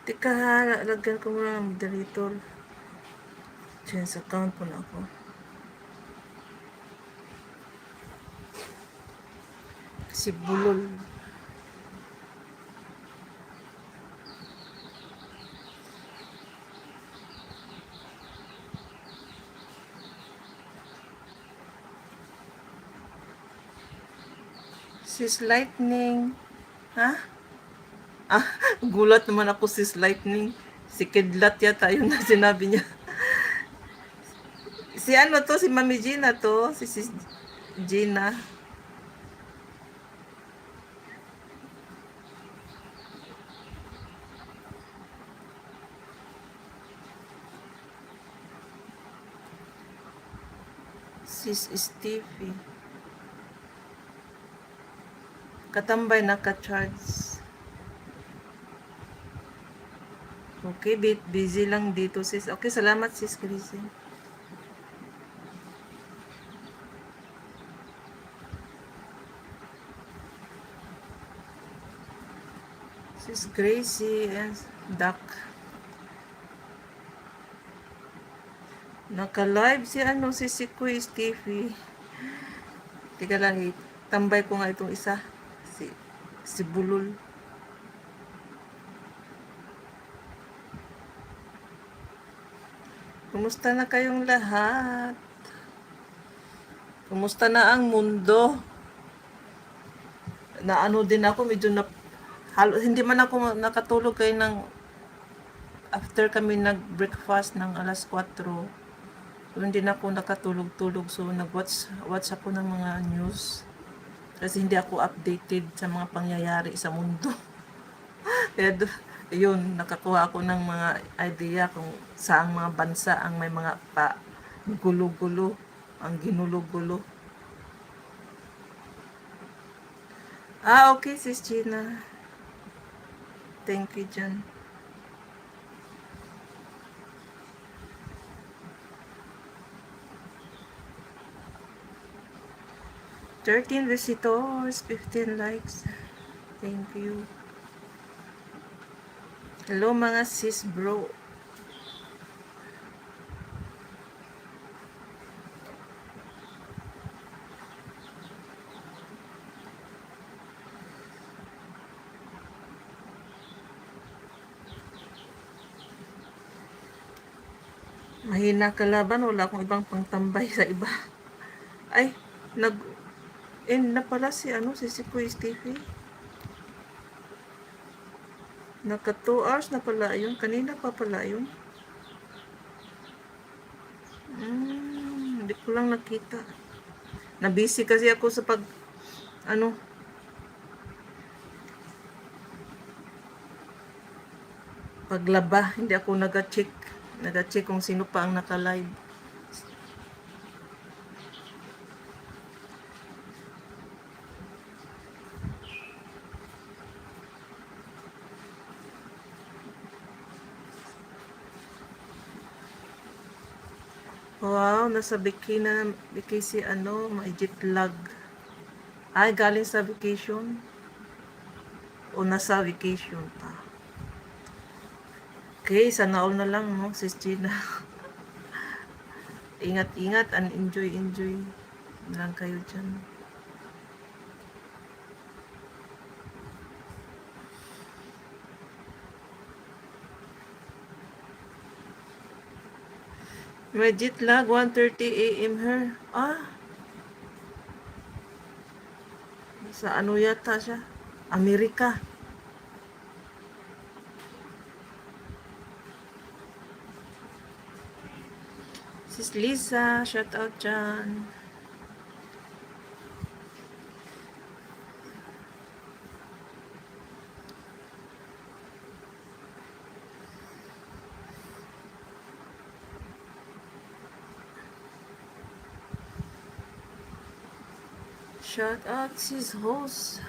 Teka ha, lagyan ko muna ng moderator. Change account po na ako. Kasi bulol. Sis Lightning. Ha? Ah, gulat naman ako sis Lightning. Si Kidlat yata yun na sinabi niya. Si ano to, si Mami Gina to. Si Sis Gina. Sis Stevie. Katambay naka-charge. Okay, busy lang dito sis. Okay, salamat sis Chrissy. Sis Gracie and Duck. Naka-live si ano si Kuya Stevie. Teka lang, tambay ko nga itong isa. Si Bulol. Kumusta na kayong lahat? Kumusta na ang mundo? Na ano din ako, medyo na hindi man ako nakatulog kayo ng after kami nag-breakfast ng alas 4. So, hindi na ako nakatulog-tulog. So, nag-watch ako ng mga news. Kasi hindi ako updated sa mga pangyayari sa mundo. Kaya yun, nakakuha ako ng mga idea kung saang mga bansa ang may mga gulo-gulo, ang ginulo-gulo. Okay, sis Gina. Thank you, Jan. "13 visitors, 15 likes. Thank you. Hello mga sis bro. Mahina kalaban, wala akong ibang pangtambay sa iba. Ay, end na pala si Kuya Stevie. Naka 2 hours na pala yun. Kanina pa pala yun. Hindi ko lang nakita. Nabisi kasi ako sa paglaba. Hindi ako nag-check. Nag-check kung sino pa ang naka-live. Wow, nasa bikini si may jet lag. Ay, galing sa vacation. O nasa vacation pa. Okay, sana all na lang, no, sis Gina. Ingat-ingat and enjoy lang kayo dyan. May jet lag, 1:30 a.m. her. Sa ano yata siya? Amerika. Sis Lisa, shout out dyan. Shout out sis host.